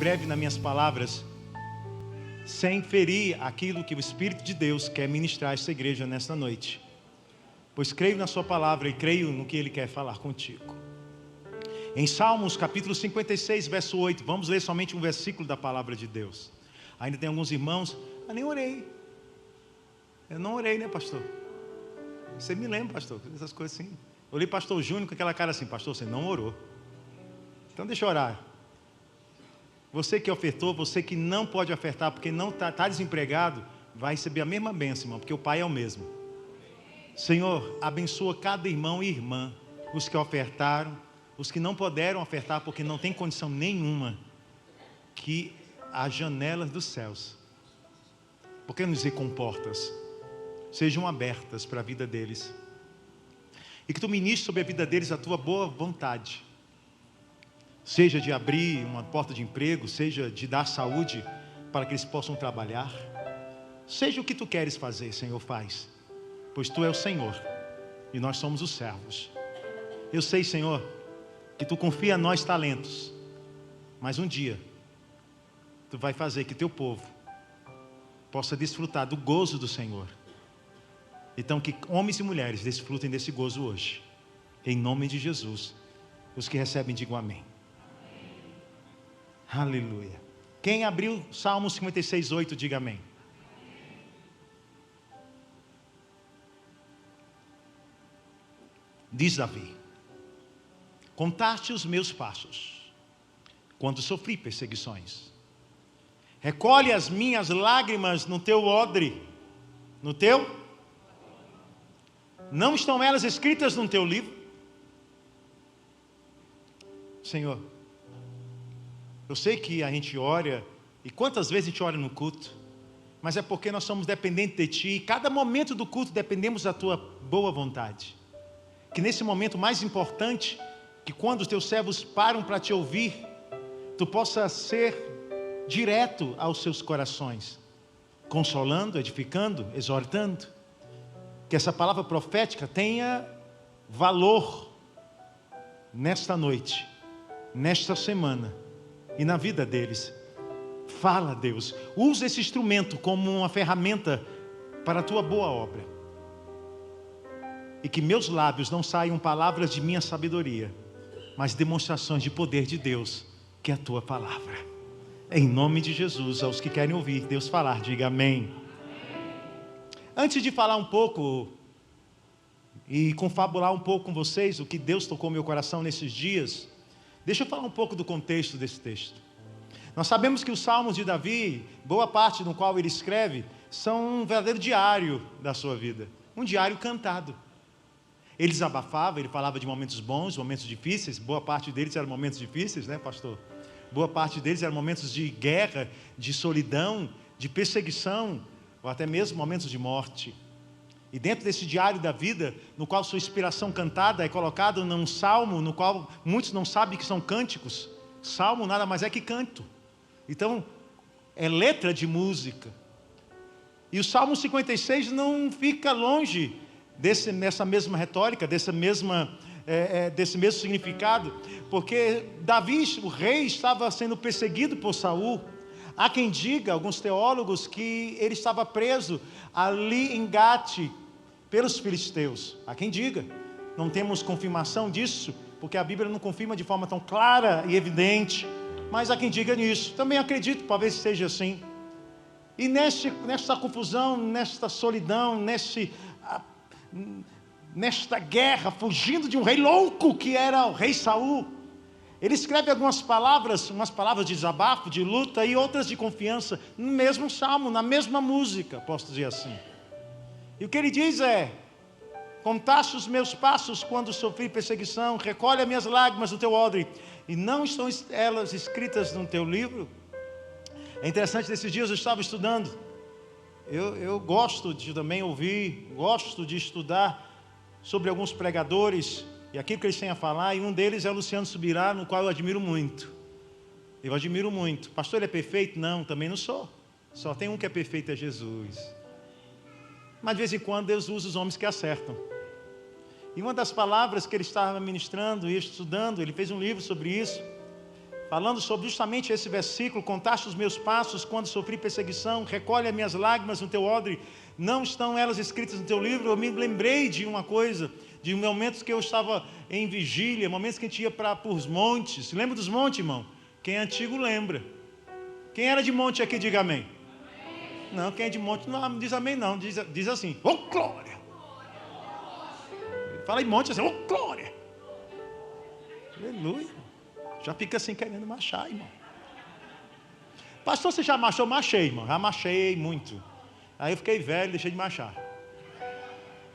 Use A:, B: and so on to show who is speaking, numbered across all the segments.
A: breve nas minhas palavras, sem ferir aquilo que o Espírito de Deus quer ministrar a esta igreja nesta noite, pois creio na sua palavra e creio no que Ele quer falar contigo. Em Salmos capítulo 56, verso 8, vamos ler somente um versículo da palavra de Deus. Ainda tem alguns irmãos, nem orei. Eu não orei, né, pastor? Você me lembra, pastor, essas coisas assim. Eu olhei pastor Júnior com aquela cara assim: pastor, você não orou. Então deixa eu orar. Você que ofertou, você que não pode ofertar porque não está desempregado, vai receber a mesma bênção, irmão, porque o Pai é o mesmo. Senhor, abençoa cada irmão e irmã, os que ofertaram, os que não puderam ofertar porque não tem condição nenhuma, que as janelas dos céus, por que não dizer com portas, sejam abertas para a vida deles, e que tu ministres sobre a vida deles a tua boa vontade, seja de abrir uma porta de emprego, seja de dar saúde para que eles possam trabalhar, seja o que tu queres fazer, Senhor, faz, pois tu é o Senhor e nós somos os servos. Eu sei, Senhor, que tu confia a nós talentos, mas um dia tu vai fazer que teu povo possa desfrutar do gozo do Senhor. Então que homens e mulheres desfrutem desse gozo hoje, em nome de Jesus. Os que recebem digam amém. Aleluia. Quem abriu Salmo 56, 8, diga amém. Diz Davi: contaste os meus passos, quando sofri perseguições. Recolhe as minhas lágrimas no teu odre. No teu? Não estão elas escritas no teu livro? Senhor, eu sei que a gente ora, e quantas vezes a gente ora no culto, mas é porque nós somos dependentes de Ti, e cada momento do culto dependemos da Tua boa vontade. Que nesse momento mais importante, que quando os Teus servos param para Te ouvir, Tu possa ser direto aos seus corações, consolando, edificando, exortando, que essa palavra profética tenha valor nesta noite, nesta semana, e na vida deles. Fala, Deus, usa esse instrumento como uma ferramenta para a tua boa obra, e que meus lábios não saiam palavras de minha sabedoria, mas demonstrações de poder de Deus, que é a tua palavra. Em nome de Jesus, aos que querem ouvir Deus falar, diga amém. Antes de falar um pouco e confabular um pouco com vocês o que Deus tocou meu coração nesses dias, deixa eu falar um pouco do contexto desse texto. Nós sabemos que os Salmos de Davi, boa parte no qual ele escreve, são um verdadeiro diário da sua vida, um diário cantado. Ele desabafava, ele falava de momentos bons, momentos difíceis, boa parte deles eram momentos difíceis, né, pastor? Boa parte deles eram momentos de guerra, de solidão, de perseguição, ou até mesmo momentos de morte. E dentro desse diário da vida, no qual sua inspiração cantada é colocada num salmo, no qual muitos não sabem que são cânticos. Salmo nada mais é que canto. Então, é letra de música. E o Salmo 56 não fica longe dessa mesma retórica, desse mesmo significado, porque Davi, o rei, estava sendo perseguido por Saul. Há quem diga, alguns teólogos, que ele estava preso ali em Gate pelos filisteus. Há quem diga, não temos confirmação disso, porque a Bíblia não confirma de forma tão clara e evidente, mas há quem diga nisso. Também acredito, talvez seja assim. E nesta confusão, nesta solidão, nesta guerra, fugindo de um rei louco que era o rei Saul, ele escreve algumas palavras, umas palavras de desabafo, de luta, e outras de confiança, no mesmo salmo, na mesma música, posso dizer assim. E o que ele diz é: contaste os meus passos quando sofri perseguição, recolhe as minhas lágrimas no teu odre, e não estão elas escritas no teu livro? É interessante, nesses dias eu estava estudando, eu gosto de também ouvir, gosto de estudar sobre alguns pregadores, e aquilo que eles têm a falar, e um deles é o Luciano Subirá, no qual eu admiro muito. Eu admiro muito. Pastor, ele é perfeito? Não, também não sou. Só tem um que é perfeito, é Jesus. Mas de vez em quando Deus usa os homens que acertam. E uma das palavras que ele estava ministrando e estudando, ele fez um livro sobre isso, falando sobre justamente esse versículo: contaste os meus passos quando sofri perseguição, recolhe as minhas lágrimas no teu odre, não estão elas escritas no teu livro? Eu me lembrei de uma coisa, de momentos que eu estava em vigília, momentos que a gente ia para os montes. Lembra dos montes, irmão? Quem é antigo lembra. Quem era de monte aqui, diga amém. Não, quem é de monte não diz amém não, diz assim: ô glória. Fala em monte assim: ô glória. Aleluia. Já fica assim querendo marchar, irmão. Pastor, você já marchou? Marchei, irmão. Já marchei muito. Aí eu fiquei velho, deixei de marchar.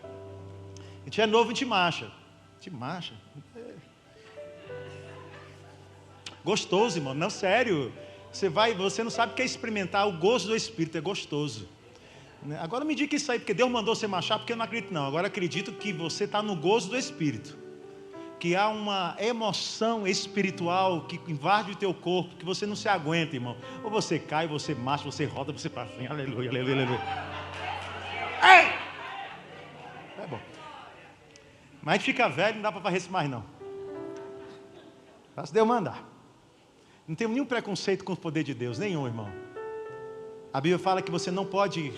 A: A gente é novo, a gente marcha. A gente marcha. Gostoso, irmão. Não, sério. Você não sabe o que é experimentar o gozo do Espírito. É gostoso. Agora me diga isso aí, porque Deus mandou você marchar, porque eu não acredito não. Agora acredito que você está no gozo do Espírito. Que há uma emoção espiritual que invade o teu corpo, que você não se aguenta, irmão. Ou você cai, você marcha, você roda, você passa assim, aleluia, aleluia, aleluia. Ei! É bom. Mas a gente fica velho, não dá para fazer isso mais não. Faça Deus mandar. Não tenho nenhum preconceito com o poder de Deus, nenhum, irmão. A Bíblia fala que você não pode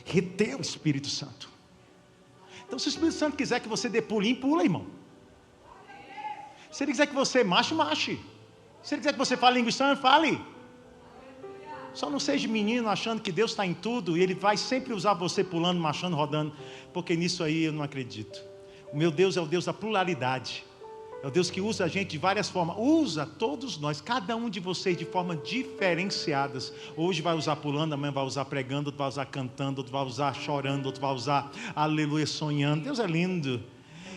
A: reter o Espírito Santo. Então, se o Espírito Santo quiser que você dê pulinho, pula, irmão. Se ele quiser que você marche, marche. Se ele quiser que você fale língua estranha, fale. Só não seja menino achando que Deus está em tudo e Ele vai sempre usar você pulando, marchando, rodando, porque nisso aí eu não acredito. O meu Deus é o Deus da pluralidade. É o Deus que usa a gente de várias formas. Usa todos nós, cada um de vocês de formas diferenciadas. Hoje vai usar pulando, amanhã vai usar pregando, outro vai usar cantando, outro vai usar chorando, outro vai usar aleluia, sonhando. Deus é lindo.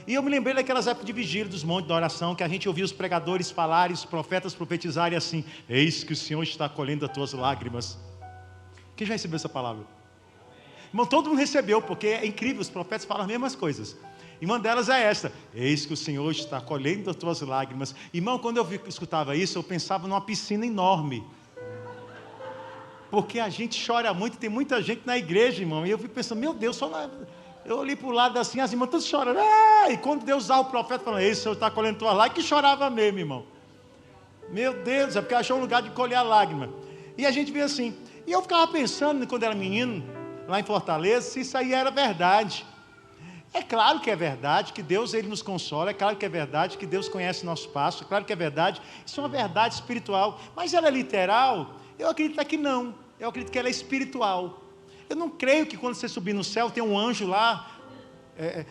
A: E eu me lembrei daquelas épocas de vigília dos montes da oração, que a gente ouvia os pregadores falarem, os profetas profetizarem assim: eis que o Senhor está colhendo as tuas lágrimas. Quem já recebeu essa palavra? Irmão, todo mundo recebeu, porque é incrível, os profetas falam as mesmas coisas. E uma delas é esta: eis que o Senhor está colhendo as tuas lágrimas. Irmão, quando eu escutava isso, eu pensava numa piscina enorme. Porque a gente chora muito, tem muita gente na igreja, irmão. E eu fico pensando, meu Deus, eu olhei para o lado assim, as irmãs todas chorando. E quando Deus usava o profeta, falando: eis que o Senhor está colhendo as tuas lágrimas, que chorava mesmo, irmão. Meu Deus, é porque achou um lugar de colher a lágrima. E a gente vê assim. E eu ficava pensando, quando era menino, lá em Fortaleza, se isso aí era verdade. É claro que é verdade que Deus ele nos consola, é claro que é verdade que Deus conhece nosso passo, é claro que é verdade, isso é uma verdade espiritual, mas ela é literal? Eu acredito que não, eu acredito que ela é espiritual. Eu não creio que quando você subir no céu tem um anjo lá,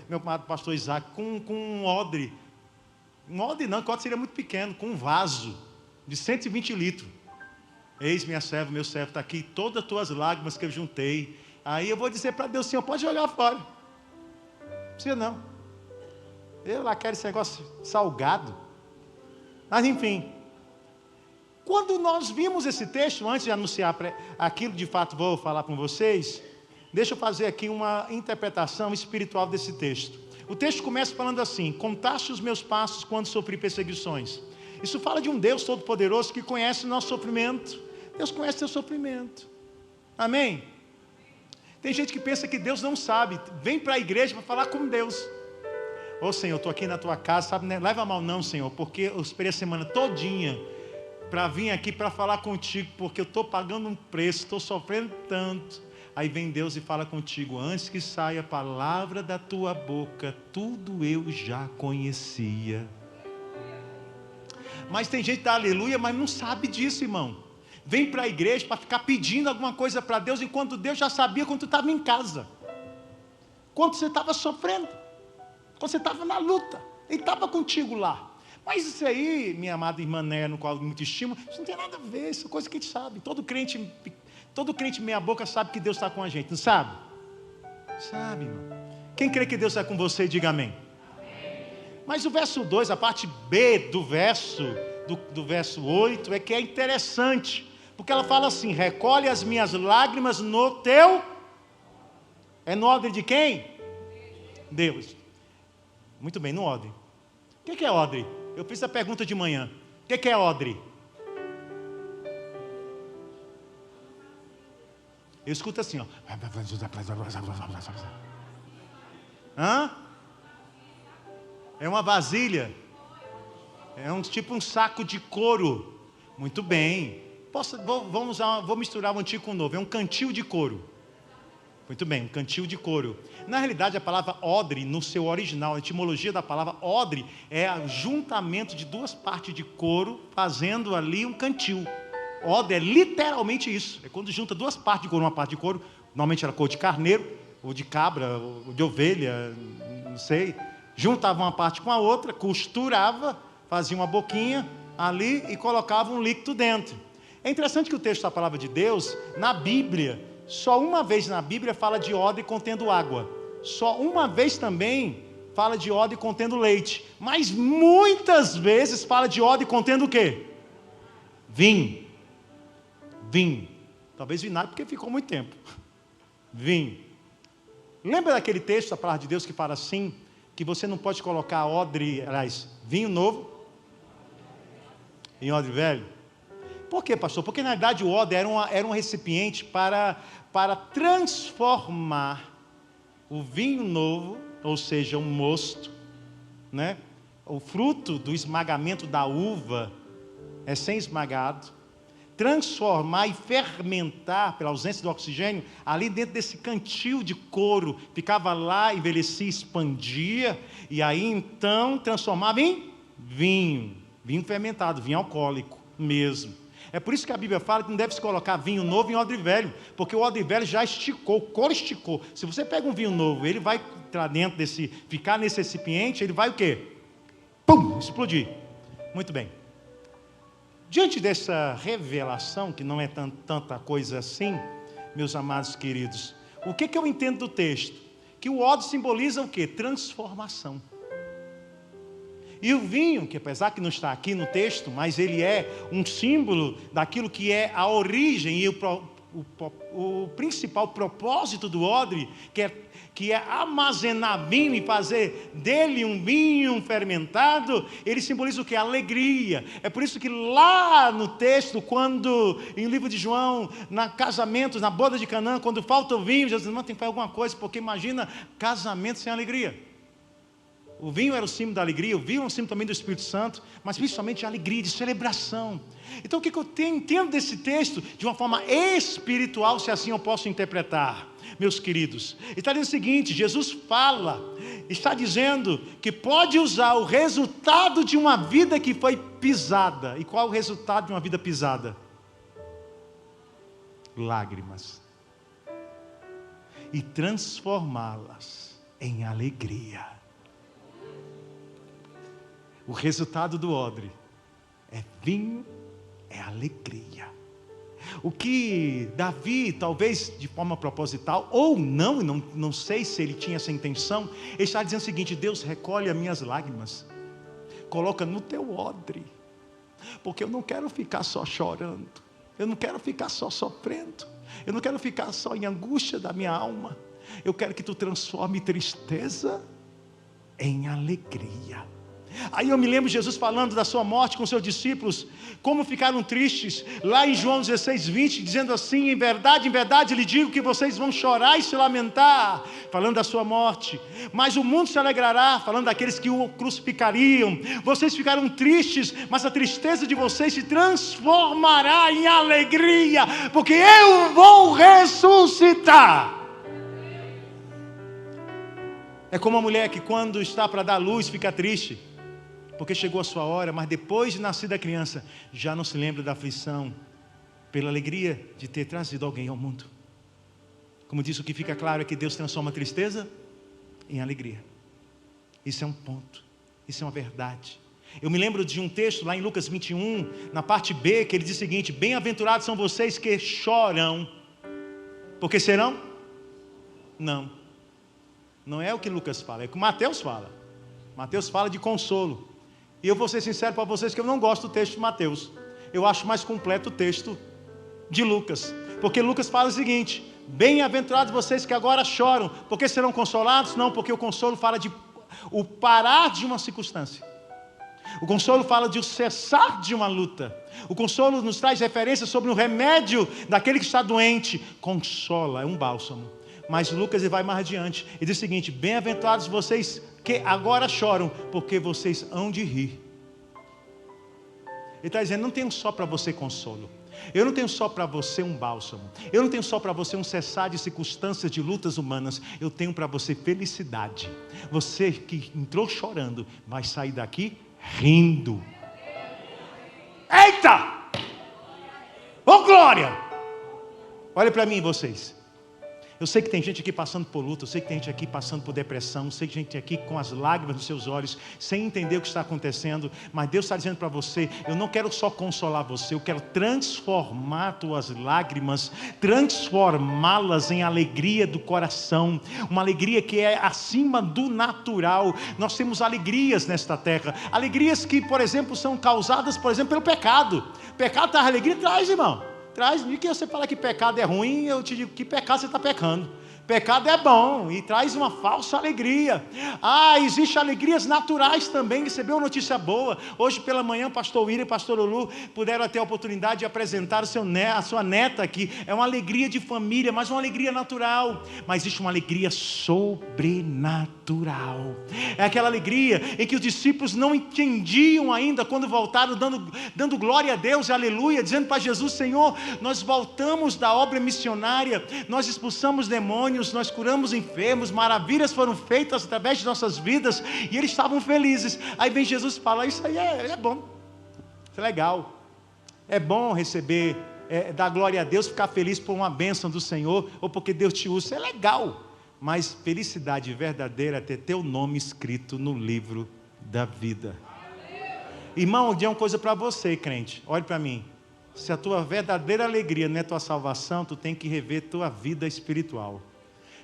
A: meu amado pastor Isaac, com um odre não, que o odre seria muito pequeno, com um vaso de 120 litros, eis minha serva, meu servo está aqui, todas as tuas lágrimas que eu juntei. Aí eu vou dizer para Deus: Senhor, pode jogar fora. Não precisa não. Eu lá quero esse negócio salgado. Mas enfim. Quando nós vimos esse texto, antes de anunciar aquilo de fato vou falar com vocês, deixa eu fazer aqui uma interpretação espiritual desse texto. O texto começa falando assim: contaste os meus passos quando sofri perseguições. Isso fala de um Deus todo-poderoso que conhece o nosso sofrimento. Deus conhece o seu sofrimento. Amém? Tem gente que pensa que Deus não sabe. Vem para a igreja para falar com Deus. Ô Senhor, eu estou aqui na tua casa, sabe, né? Leva mal não, Senhor, porque eu esperei a semana todinha para vir aqui para falar contigo, porque eu estou pagando um preço, estou sofrendo tanto. Aí vem Deus e fala contigo: antes que saia a palavra da tua boca, tudo eu já conhecia. Mas tem gente que dá aleluia, mas não sabe disso, irmão. Vem para a igreja para ficar pedindo alguma coisa para Deus, enquanto Deus já sabia quando tu estava em casa, quando você estava sofrendo, quando você estava na luta, Ele estava contigo lá. Mas isso aí, minha amada irmã Né, no qual eu muito estimo, isso não tem nada a ver, isso é coisa que a gente sabe. Todo crente meia boca sabe que Deus está com a gente, não sabe? Sabe, irmão. Quem crê que Deus está com você, diga amém. Mas o verso 2, a parte B do verso 8, é que é interessante. Porque ela fala assim: recolhe as minhas lágrimas no teu... É no odre de quem? Deus. Muito bem, no odre. O que é odre? Eu fiz a pergunta de manhã. O que é odre? Eu escuto assim, ó. Hã? É uma vasilha. É tipo um saco de couro. Muito bem. Vou misturar o antigo com o novo. É um cantil de couro. Muito bem, um cantil de couro. Na realidade, a palavra odre, no seu original, a etimologia da palavra odre é o juntamento de duas partes de couro, fazendo ali um cantil. Odre é literalmente isso. É quando junta duas partes de couro, uma parte de couro, normalmente era couro de carneiro, ou de cabra, ou de ovelha, não sei. Juntava uma parte com a outra, costurava, fazia uma boquinha ali e colocava um líquido dentro. É interessante que o texto da palavra de Deus, na Bíblia, só uma vez na Bíblia fala de odre contendo água. Só uma vez também fala de odre contendo leite. Mas muitas vezes fala de odre contendo o quê? Vinho. Vinho. Talvez vinagre porque ficou muito tempo. Vinho. Lembra daquele texto da palavra de Deus que fala assim, que você não pode colocar odre, aliás, vinho novo em odre velho? Por quê, pastor? Porque na verdade o odre era um recipiente para transformar o vinho novo, ou seja, um mosto, né? O fruto do esmagamento da uva, recém-esmagado, transformar e fermentar, pela ausência do oxigênio, ali dentro desse cantil de couro, ficava lá, envelhecia, expandia, e aí então transformava em vinho fermentado, vinho alcoólico mesmo. É por isso que a Bíblia fala que não deve se colocar vinho novo em odre velho, porque o odre velho já esticou, o couro esticou. Se você pega um vinho novo, ele vai entrar dentro ficar nesse recipiente, ele vai o quê? Pum! Explodir. Muito bem. Diante dessa revelação, que não é tanta coisa assim, meus amados queridos, o que eu entendo do texto? Que o odre simboliza o quê? Transformação. E o vinho, que apesar que não está aqui no texto, mas ele é um símbolo daquilo que é a origem e o principal propósito do odre, que é armazenar vinho e fazer dele um vinho fermentado. Ele simboliza o que? Alegria. É por isso que lá no texto, quando em o livro de João, na casamentos, na boda de Canaã, quando falta o vinho, Jesus diz, não, tem que fazer alguma coisa, porque imagina casamento sem alegria. O vinho era o símbolo da alegria, o vinho é um símbolo também do Espírito Santo, mas principalmente de alegria, de celebração. Então o que eu entendo desse texto de uma forma espiritual, se assim eu posso interpretar, meus queridos? Ele está dizendo o seguinte, Jesus está dizendo que pode usar o resultado de uma vida que foi pisada. E qual é o resultado de uma vida pisada? Lágrimas. E transformá-las em alegria. O resultado do odre é vinho, é alegria. O que Davi, talvez de forma proposital, ou não sei se ele tinha essa intenção, ele está dizendo o seguinte, Deus, recolhe as minhas lágrimas, coloca no teu odre, porque eu não quero ficar só chorando, eu não quero ficar só sofrendo, eu não quero ficar só em angústia da minha alma, eu quero que tu transforme tristeza em alegria. Aí eu me lembro de Jesus falando da sua morte com seus discípulos, como ficaram tristes, lá em João 16:20, dizendo assim, em verdade lhe digo que vocês vão chorar e se lamentar, falando da sua morte, mas o mundo se alegrará, falando daqueles que o crucificariam. Vocês ficaram tristes, mas a tristeza de vocês se transformará em alegria, porque eu vou ressuscitar. É como a mulher que quando está para dar luz fica triste, porque chegou a sua hora, mas depois de nascida a criança, já não se lembra da aflição, pela alegria de ter trazido alguém ao mundo. Como disse, o que fica claro é que Deus transforma a tristeza em alegria. Isso é um ponto, isso é uma verdade. Eu me lembro de um texto lá em Lucas 21, na parte B, que ele diz o seguinte, bem-aventurados são vocês que choram, porque serão? Não é o que Lucas fala, é o que Mateus fala. Mateus fala de consolo. E eu vou ser sincero para vocês que eu não gosto do texto de Mateus. Eu acho mais completo o texto de Lucas. Porque Lucas fala o seguinte, bem-aventurados vocês que agora choram, porque serão consolados? Não, porque o consolo fala de o parar de uma circunstância. O consolo fala de o cessar de uma luta. O consolo nos traz referência sobre o remédio daquele que está doente. Consola, é um bálsamo. Mas Lucas vai mais adiante e diz o seguinte, bem-aventurados vocês que agora choram, porque vocês hão de rir. Ele está dizendo, não tenho só para você consolo. Eu não tenho só para você um bálsamo. Eu não tenho só para você um cessar de circunstâncias, de lutas humanas. Eu tenho para você felicidade. Você que entrou chorando, vai sair daqui rindo. Eita! Ô glória! Olha para mim, vocês. Eu sei que tem gente aqui passando por luta, eu sei que tem gente aqui passando por depressão, eu sei que tem gente aqui com as lágrimas nos seus olhos, sem entender o que está acontecendo, mas Deus está dizendo para você, eu não quero só consolar você, eu quero transformar tuas lágrimas, transformá-las em alegria do coração, uma alegria que é acima do natural. Nós temos alegrias nesta terra, alegrias que, por exemplo, são causadas, por exemplo, pelo pecado. Pecado traz alegria? Traz, irmão. Traz, e que você fala que pecado é ruim, eu te digo, que pecado você está pecando? Pecado é bom e traz uma falsa alegria. Existem alegrias naturais também. Recebeu uma notícia boa. Hoje pela manhã, o pastor William e o pastor Lulu puderam ter a oportunidade de apresentar a sua neta aqui. É uma alegria de família, mas uma alegria natural. Mas existe uma alegria sobrenatural. É aquela alegria em que os discípulos não entendiam ainda quando voltaram, dando glória a Deus, aleluia, dizendo para Jesus, Senhor, nós voltamos da obra missionária, nós expulsamos demônios, nós curamos enfermos, maravilhas foram feitas através de nossas vidas, e eles estavam felizes. Aí vem Jesus e fala, isso aí é bom, isso é legal, é bom receber, dar glória a Deus, ficar feliz por uma bênção do Senhor, ou porque Deus te usa, isso é legal, mas felicidade verdadeira é ter teu nome escrito no livro da vida. Irmão, eu digo uma coisa para você, crente, olhe para mim, se a tua verdadeira alegria não é tua salvação, tu tem que rever tua vida espiritual.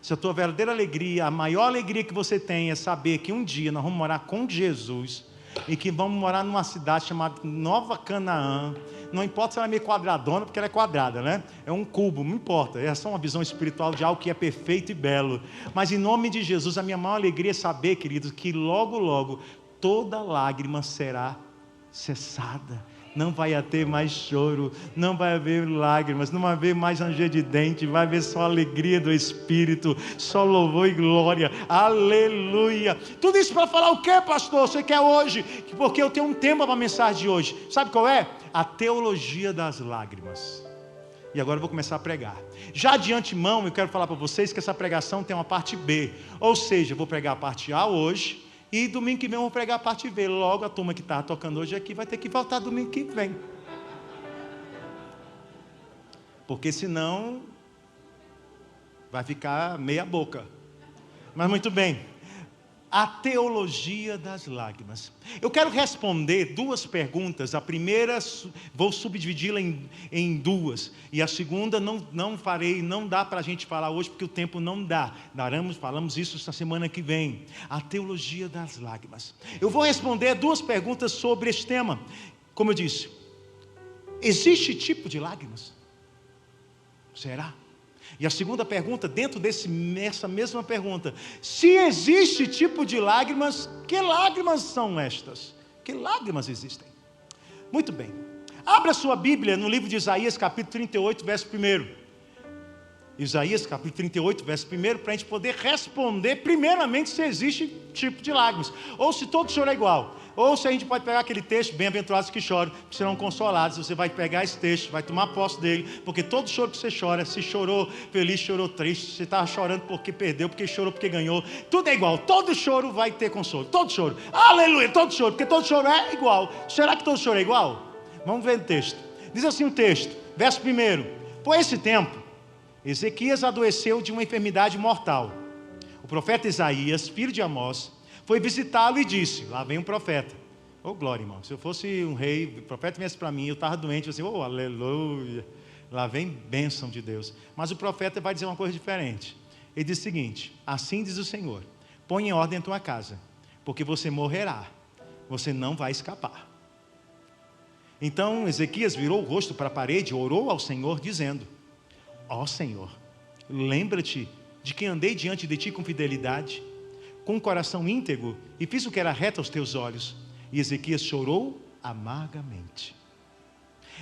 A: Se a tua verdadeira alegria, a maior alegria que você tem é saber que um dia nós vamos morar com Jesus e que vamos morar numa cidade chamada Nova Canaã. Não importa se ela é meio quadradona, porque ela é quadrada, né? É um cubo, não importa. É só uma visão espiritual de algo que é perfeito e belo. Mas em nome de Jesus, a minha maior alegria é saber, queridos, que logo, logo, toda lágrima será cessada. Não vai ter mais choro, não vai haver lágrimas, não vai haver mais ranger de dente, vai haver só alegria do Espírito, só louvor e glória, aleluia. Tudo isso para falar o que, pastor? Você quer hoje? Porque eu tenho um tema para a mensagem de hoje, sabe qual é? A teologia das lágrimas. E agora eu vou começar a pregar. Já de antemão eu quero falar para vocês que essa pregação tem uma parte B, ou seja, eu vou pregar a parte A hoje, e domingo que vem eu vou pregar a parte B. Logo a turma que está tocando hoje aqui vai ter que voltar domingo que vem. Porque senão vai ficar meia boca. Mas muito bem. A teologia das lágrimas. Eu quero responder duas perguntas. A primeira vou subdividi-la em duas. E a segunda não farei, não dá para a gente falar hoje porque o tempo não dá. Falamos isso essa semana que vem. A teologia das lágrimas. Eu vou responder duas perguntas sobre este tema. Como eu disse, existe tipo de lágrimas? Será? E a segunda pergunta, dentro dessa mesma pergunta, se existe tipo de lágrimas, que lágrimas são estas? Que lágrimas existem? Muito bem, abra sua Bíblia no livro de Isaías, capítulo 38, verso 1. Isaías, capítulo 38, verso 1, para a gente poder responder primeiramente se existe tipo de lágrimas, ou se todo choro é igual. Ou se a gente pode pegar aquele texto, bem-aventurados que choram, que serão consolados. Você vai pegar esse texto, vai tomar posse dele, porque todo choro que você chora, se chorou feliz, chorou triste, se estava chorando porque perdeu, porque chorou porque ganhou, tudo é igual, todo choro vai ter consolo, todo choro, aleluia, todo choro, porque todo choro é igual. Será que todo choro é igual? Vamos ver o texto. Diz assim o texto, verso 1: por esse tempo, Ezequias adoeceu de uma enfermidade mortal. O profeta Isaías, filho de Amós, foi visitá-lo e disse, lá vem um profeta, glória, irmão, se eu fosse um rei, o profeta viesse para mim, eu estava doente, eu assim, aleluia, lá vem bênção de Deus. Mas o profeta vai dizer uma coisa diferente. Ele diz o seguinte, assim diz o Senhor, põe em ordem a tua casa, porque você morrerá, você não vai escapar. Então Ezequias virou o rosto para a parede e orou ao Senhor dizendo, Senhor, lembra-te de que andei diante de ti com fidelidade, com um coração íntegro, e fiz o que era reto aos teus olhos. E Ezequias chorou amargamente.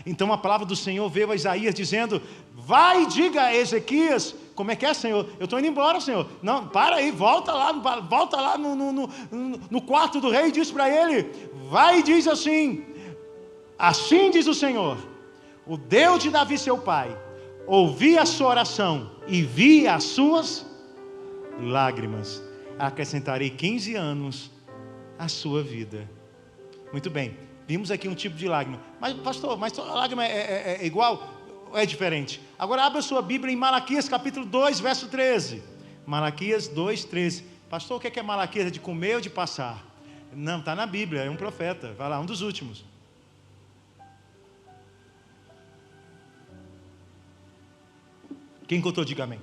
A: Então a palavra do Senhor veio a Isaías dizendo, vai e diga a Ezequias, como é que é, Senhor? Eu estou indo embora, Senhor. Não, para aí, volta lá no quarto do rei e diz para ele, vai e diz assim, Assim diz o Senhor, o Deus de Davi seu pai, ouvi a sua oração e vi as suas lágrimas. Acrescentarei 15 anos à sua vida. Muito bem, vimos aqui um tipo de lágrima. Mas pastor, mas a lágrima é igual ou é diferente? Agora abra sua Bíblia em Malaquias capítulo 2, verso 13. Malaquias 2, 13. Pastor, o que é Malaquias? É de comer ou de passar? Não, está na Bíblia, é um profeta. Vai lá, um dos últimos. Quem encontrou, diga amém.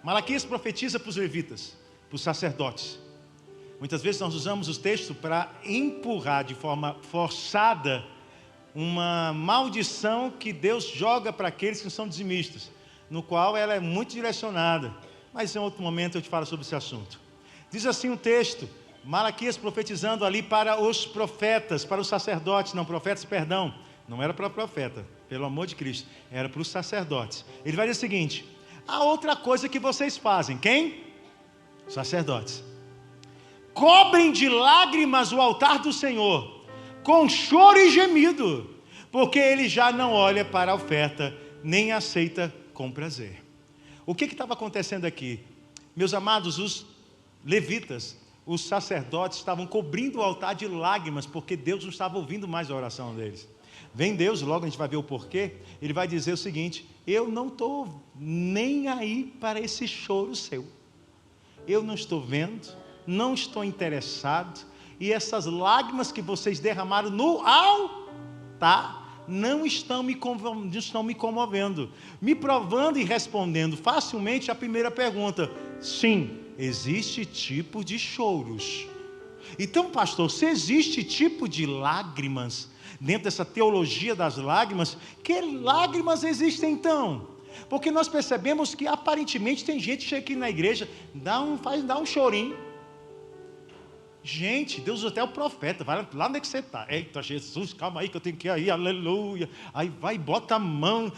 A: Malaquias profetiza para os levitas, para os sacerdotes. Muitas vezes nós usamos os textos para empurrar de forma forçada uma maldição que Deus joga para aqueles que são dizimistas, no qual ela é muito direcionada. Mas em outro momento eu te falo sobre esse assunto. Diz assim o texto, Malaquias profetizando ali para os profetas, para os sacerdotes, não profetas, perdão, não era para o profeta, pelo amor de Cristo, era para os sacerdotes. Ele vai dizer o seguinte: há outra coisa que vocês fazem, quem? Sacerdotes. Cobrem de lágrimas o altar do Senhor, com choro e gemido, porque Ele já não olha para a oferta, nem aceita com prazer. O que estava acontecendo aqui? Meus amados, os levitas, os sacerdotes estavam cobrindo o altar de lágrimas, porque Deus não estava ouvindo mais a oração deles. Vem Deus, logo a gente vai ver o porquê. Ele vai dizer o seguinte: eu não estou nem aí para esse choro seu. Eu não estou vendo, não estou interessado. E essas lágrimas que vocês derramaram no altar não estão me comovendo, me provando e respondendo facilmente a primeira pergunta. Sim, existe tipo de choros. Então, pastor, se existe tipo de lágrimas dentro dessa teologia das lágrimas, que lágrimas existem então? Porque nós percebemos que aparentemente tem gente que chega aqui na igreja, dá um chorinho. Gente, Deus usa até o profeta, vai lá onde é que você está? Eita Jesus, calma aí que eu tenho que ir aí, aleluia. Aí vai, bota a mão,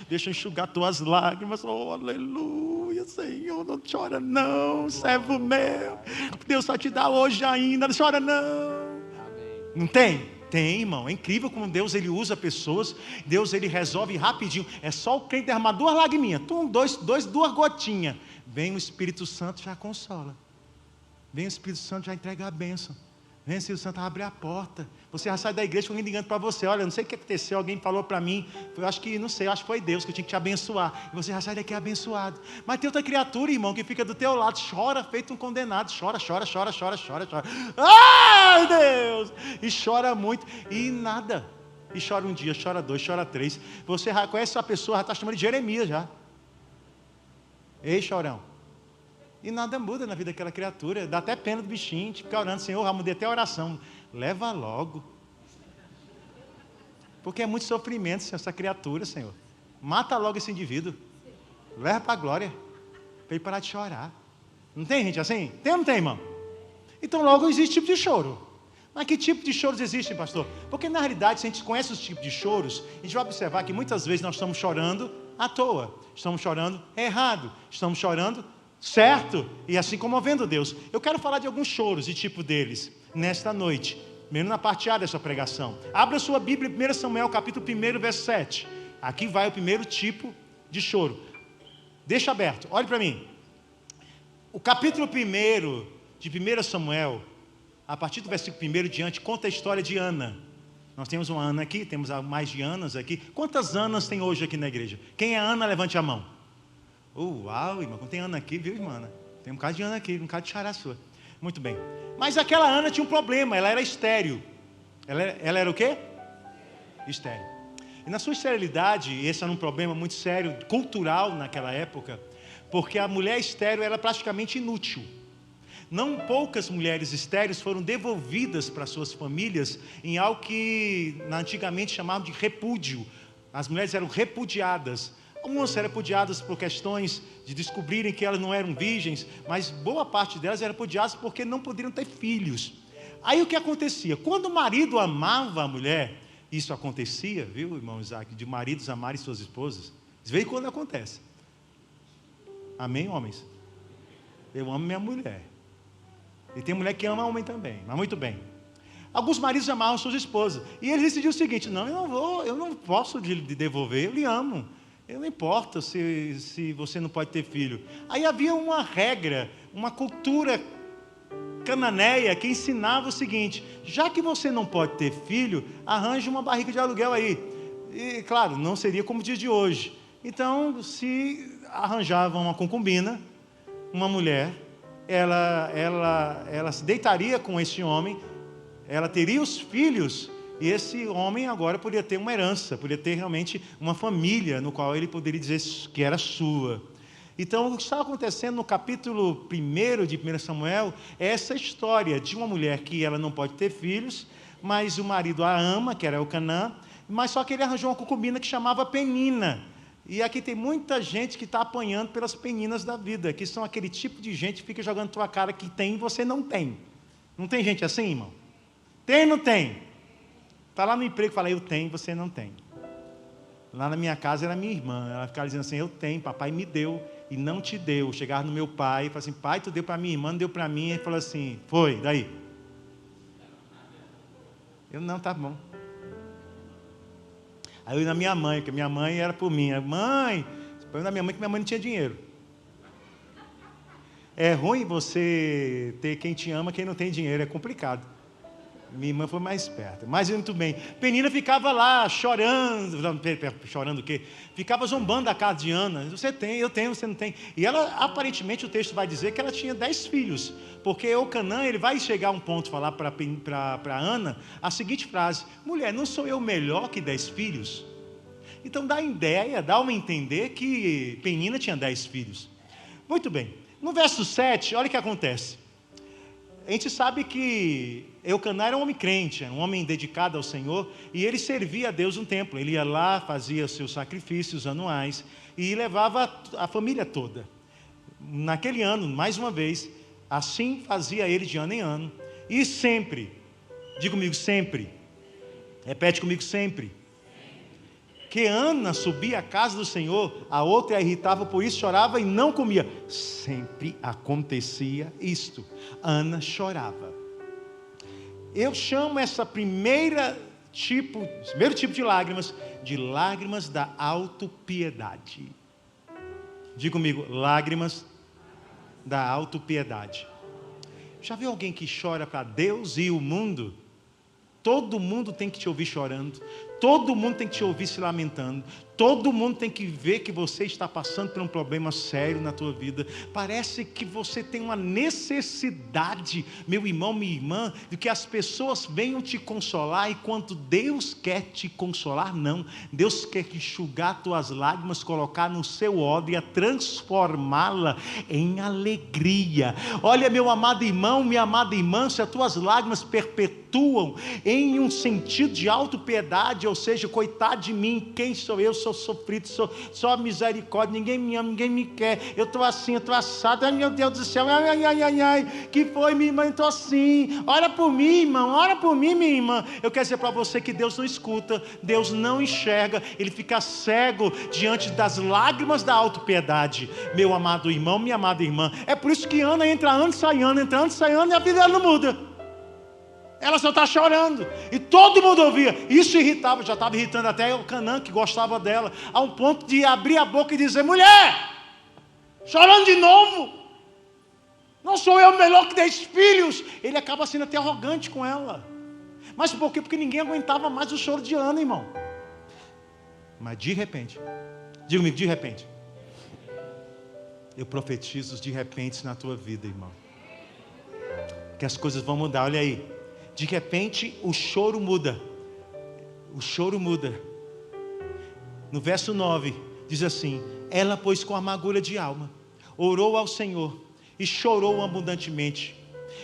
A: deixa eu enxugar tuas lágrimas, oh aleluia, Senhor, não chora não, servo meu, Deus vai te dar hoje ainda, não chora não. Amém. Não tem? Tem, irmão, é incrível como Deus ele usa pessoas, Deus ele resolve rapidinho, é só o crente derramar duas lagriminhas, duas gotinhas, vem o Espírito Santo e já consola. Vem o Espírito Santo já entrega a bênção. Vem o Espírito Santo abre a porta. Você já sai da igreja com alguém ligando para você. Olha, não sei o que aconteceu, alguém falou para mim. Eu acho que, não sei, acho que foi Deus que eu tinha que te abençoar. E você já sai daqui abençoado. Mas tem outra criatura, irmão, que fica do teu lado, chora feito um condenado. Chora. Ai, Deus! E chora muito. E nada. E chora um dia, chora dois, chora três. Você já conhece essa pessoa, já está chamando de Jeremias já. Ei, chorão. E nada muda na vida daquela criatura. Dá até pena do bichinho, fica orando, Senhor, já mudei até a oração. Leva logo. Porque é muito sofrimento, Senhor, essa criatura, Senhor. Mata logo esse indivíduo. Leva para a glória. Para ele parar de chorar. Não tem gente assim? Tem ou não tem, irmão? Então logo existe tipo de choro. Mas que tipo de choros existem, pastor? Porque na realidade, se a gente conhece os tipos de choros, a gente vai observar que muitas vezes nós estamos chorando à toa. Estamos chorando errado. Estamos chorando certo, e assim comovendo Deus. Eu quero falar de alguns choros e tipo deles, nesta noite, mesmo na parte A dessa pregação. Abra sua Bíblia em 1 Samuel, capítulo 1, verso 7. Aqui vai o primeiro tipo de choro. Deixa aberto, olhe para mim. O capítulo 1 de 1 Samuel, a partir do versículo 1 diante, conta a história de Ana. Nós temos uma Ana aqui, temos mais de Anas aqui. Quantas Anas tem hoje aqui na igreja? Quem é Ana, levante a mão. Uau, irmão, não tem Ana aqui, viu, irmã? Tem um bocado de Ana aqui, um bocado de xará sua. Muito bem. Mas aquela Ana tinha um problema, ela era estéril. Ela era o quê? Estéril. E na sua esterilidade, esse era um problema muito sério, cultural naquela época, porque a mulher estéril era praticamente inútil. Não poucas mulheres estéreis foram devolvidas para suas famílias em algo que antigamente chamavam de repúdio. As mulheres eram repudiadas. Algumas eram repudiadas por questões de descobrirem que elas não eram virgens, mas boa parte delas eram repudiadas porque não poderiam ter filhos. Aí o que acontecia? Quando o marido amava a mulher, isso acontecia, viu, irmão Isaac, de maridos amarem suas esposas. Isso veio quando acontece. Amém, homens? Eu amo minha mulher. E tem mulher que ama homem também, mas muito bem. Alguns maridos amavam suas esposas. E ele decidiu o seguinte: não, eu não posso lhe devolver, eu lhe amo. Eu não importa se você não pode ter filho. Aí havia uma regra, uma cultura cananeia que ensinava o seguinte: já que você não pode ter filho, arranje uma barriga de aluguel aí. E claro, não seria como o dia de hoje. Então, se arranjava uma concubina, uma mulher, ela se deitaria com esse homem, ela teria os filhos, e esse homem agora poderia ter uma herança, poderia ter realmente uma família no qual ele poderia dizer que era sua. Então, o que está acontecendo no capítulo 1 de 1 Samuel é essa história de uma mulher que ela não pode ter filhos, mas o marido a ama, que era Elcanã, mas só que ele arranjou uma concubina que chamava Penina. E aqui tem muita gente que está apanhando pelas peninas da vida, que são aquele tipo de gente que fica jogando tua cara que tem e você não tem. Não tem gente assim, irmão? Tem ou não tem? Está lá no emprego e fala: eu tenho, você não tem. Lá na minha casa era minha irmã, ela ficava dizendo assim: eu tenho, papai me deu e não te deu. Chegava no meu pai e falava assim: pai, tu deu para minha irmã, não deu para mim. Ele falou assim: foi, daí? Eu não, tá bom. Aí eu ia na minha mãe, porque minha mãe era por mim. Mãe, eu ia na minha mãe, que minha mãe não tinha dinheiro. É ruim você ter quem te ama, quem não tem dinheiro, é complicado. Minha irmã foi mais esperta, mas muito bem. Penina ficava lá chorando, chorando o quê? Ficava zombando da casa de Ana. Você tem, eu tenho, você não tem. E ela, aparentemente, o texto vai dizer que ela tinha 10 filhos, porque Elcanã, ele vai chegar a um ponto, falar para Ana a seguinte frase: mulher, não sou eu melhor que 10 filhos? Então dá uma a entender que Penina tinha 10 filhos. Muito bem, no verso 7, olha o que acontece. A gente sabe que Elcanã era um homem crente, um homem dedicado ao Senhor, e ele servia a Deus no templo. Ele ia lá, fazia seus sacrifícios anuais e levava a família toda. Naquele ano, mais uma vez, assim fazia ele de ano em ano. E sempre, diga comigo, sempre, repete comigo, sempre. Que Ana subia à casa do Senhor, a outra a irritava, por isso chorava e não comia. Sempre acontecia isto. Ana chorava. Eu chamo essa primeiro tipo de lágrimas da autopiedade. Diga comigo, lágrimas da autopiedade. Já viu alguém que chora para Deus e o mundo? Todo mundo tem que te ouvir chorando. Todo mundo tem que te ouvir se lamentando. Todo mundo tem que ver que você está passando por um problema sério na tua vida. Parece que você tem uma necessidade, meu irmão, minha irmã, de que as pessoas venham te consolar. E quando Deus quer te consolar, não. Deus quer enxugar tuas lágrimas, colocar no seu odre, transformá-la em alegria. Olha, meu amado irmão, minha amada irmã, se as tuas lágrimas perpetuam em um sentido de autopiedade, ou seja, coitado de mim, quem sou eu? Sou sofrido, só misericórdia, ninguém me ama, ninguém me quer, eu estou assim, eu estou assado, ai meu Deus do céu, ai, que foi, minha irmã, eu estou assim, ora por mim, irmão, ora por mim, minha irmã. Eu quero dizer para você que Deus não escuta, Deus não enxerga, Ele fica cego diante das lágrimas da autopiedade, meu amado irmão, minha amada irmã. É por isso que Ana entra ano, sai ano, entra ano, sai ano, e a vida dela não muda. Ela só está chorando. E todo mundo ouvia. Isso irritava, já estava irritando até Elcanã, que gostava dela, a um ponto de abrir a boca e dizer: mulher, chorando de novo? Não sou eu melhor que 10 filhos? Ele acaba sendo até arrogante com ela. Mas por quê? Porque ninguém aguentava mais o choro de Ana, irmão. Mas de repente, diga comigo, de repente, eu profetizo os de repente na tua vida, irmão, que as coisas vão mudar. Olha aí. De repente o choro muda. O choro muda. No verso 9 diz assim: ela, pois, com amargura de alma, orou ao Senhor e chorou abundantemente,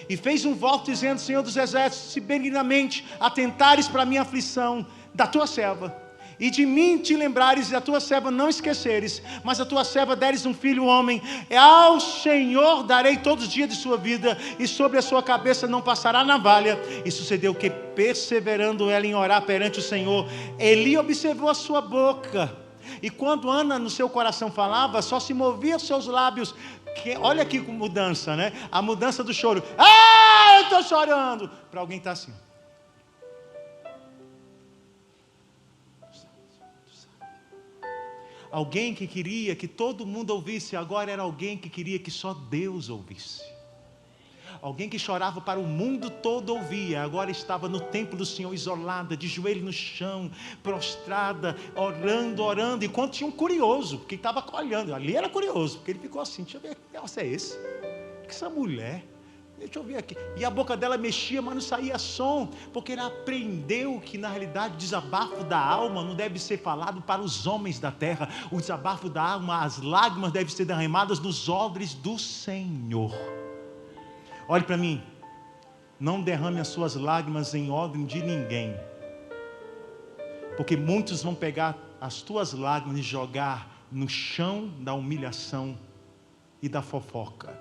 A: e fez um voto dizendo: Senhor dos exércitos, se benignamente atentares para a minha aflição da tua serva, e de mim te lembrares, e a tua serva não esqueceres, mas a tua serva deres um filho homem, ao Senhor darei todos os dias de sua vida, e sobre a sua cabeça não passará navalha. E sucedeu que, perseverando ela em orar perante o Senhor, Eli observou a sua boca, e quando Ana no seu coração falava, só se movia os seus lábios. Olha aqui com mudança, né? A mudança do choro. Ah, eu estou chorando, para alguém estar assim. Alguém que queria que todo mundo ouvisse, agora era alguém que queria que só Deus ouvisse. Alguém que chorava para o mundo todo ouvir, agora estava no templo do Senhor, isolada, de joelho no chão, prostrada, orando, enquanto tinha um curioso, porque estava olhando, ali era curioso, porque ele ficou assim, deixa eu ver que negócio é esse, que essa mulher, deixa eu ver aqui, e a boca dela mexia, mas não saía som, porque ele aprendeu que na realidade o desabafo da alma não deve ser falado para os homens da terra, o desabafo da alma, as lágrimas devem ser derramadas nos odres do Senhor. Olhe para mim, não derrame as suas lágrimas em odre de ninguém, porque muitos vão pegar as tuas lágrimas e jogar no chão da humilhação e da fofoca.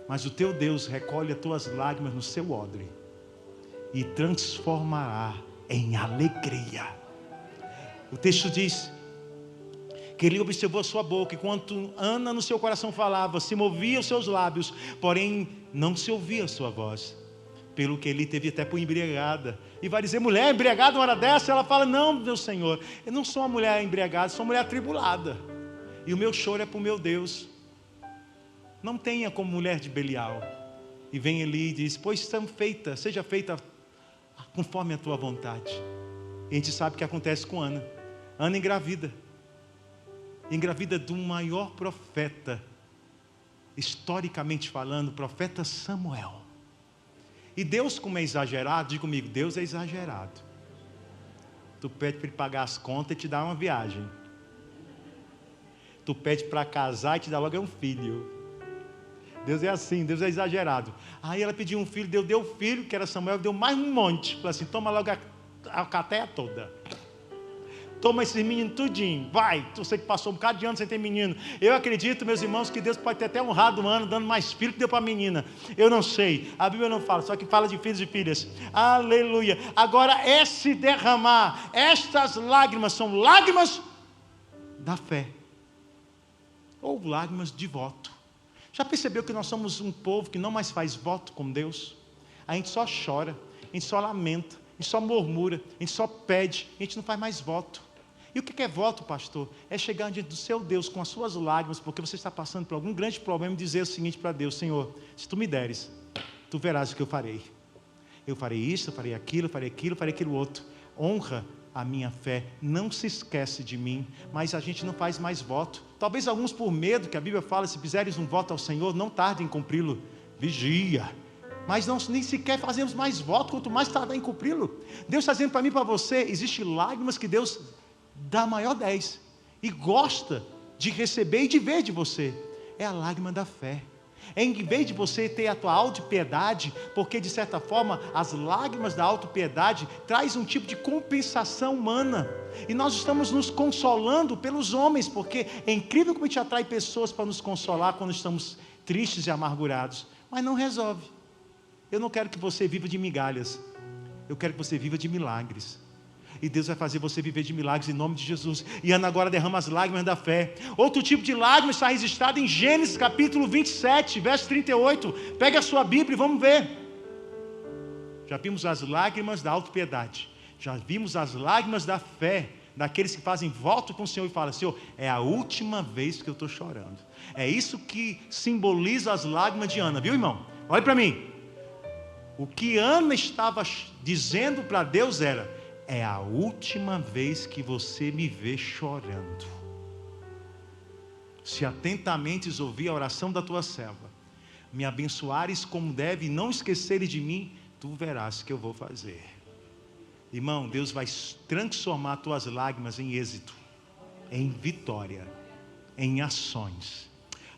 A: Mas o teu Deus recolhe as tuas lágrimas no seu odre e transformará em alegria. O texto diz que ele observou a sua boca, enquanto Ana no seu coração falava, se movia os seus lábios, porém não se ouvia a sua voz, pelo que ele teve até por embriagada. E vai dizer, mulher embriagada uma hora dessa? Ela fala, não, meu Senhor, eu não sou uma mulher embriagada, sou uma mulher atribulada, e o meu choro é para o meu Deus. Não tenha como mulher de Belial. E vem Eli e diz, pois seja feita conforme a tua vontade. E a gente sabe o que acontece com Ana. Ana engravida do maior profeta, historicamente falando, o profeta Samuel. E Deus, como é exagerado, diga comigo, Deus é exagerado. Tu pede para ele pagar as contas e te dá uma viagem. Tu pede para casar e te dá logo um filho. Deus é assim, Deus é exagerado. Aí ela pediu um filho, Deus deu o filho, que era Samuel, deu mais um monte. Falou assim, toma logo a cateia toda. Toma esses meninos tudinho, vai. Você que passou um bocado de ano sem ter menino. Eu acredito, meus irmãos, que Deus pode ter até honrado um ano, dando mais filho que deu para a menina. Eu não sei, a Bíblia não fala, só que fala de filhos e filhas. Aleluia. Agora, esse derramar, estas lágrimas, são lágrimas da fé. Ou lágrimas de voto. Já percebeu que nós somos um povo que não mais faz voto com Deus? A gente só chora, a gente só lamenta, a gente só murmura, a gente só pede, a gente não faz mais voto. E o que é voto, pastor? É chegar diante do seu Deus com as suas lágrimas, porque você está passando por algum grande problema, e dizer o seguinte para Deus, Senhor, se tu me deres, tu verás o que eu farei. Eu farei isso, eu farei aquilo, farei aquilo outro. Honra a minha fé, não se esquece de mim, mas a gente não faz mais voto. Talvez alguns por medo, que a Bíblia fala, se fizeres um voto ao Senhor, não tarde em cumpri-lo. Vigia. Mas não, nem sequer fazemos mais voto, quanto mais tardar em cumpri-lo. Deus está dizendo para mim e para você, existem lágrimas que Deus dá maior 10, e gosta de receber e de ver de você. É a lágrima da fé. Em vez de você ter a tua autopiedade, porque de certa forma as lágrimas da autopiedade traz um tipo de compensação humana, e nós estamos nos consolando pelos homens, porque é incrível como a gente atrai pessoas para nos consolar quando estamos tristes e amargurados, mas não resolve. Eu não quero que você viva de migalhas, eu quero que você viva de milagres. E Deus vai fazer você viver de milagres em nome de Jesus. E Ana agora derrama as lágrimas da fé. Outro tipo de lágrima está registrado em Gênesis capítulo 27, verso 38. Pegue a sua Bíblia e vamos ver. Já vimos as lágrimas da autopiedade. Já vimos as lágrimas da fé, daqueles que fazem voto com o Senhor e falam, Senhor, é a última vez que eu estou chorando. É isso que simboliza as lágrimas de Ana, viu, irmão? Olha para mim. O que Ana estava dizendo para Deus era, é a última vez que você me vê chorando. Se atentamente ouvir a oração da tua serva, me abençoares como deve e não esqueceres de mim, tu verás que eu vou fazer. Irmão, Deus vai transformar tuas lágrimas em êxito, em vitória, em ações.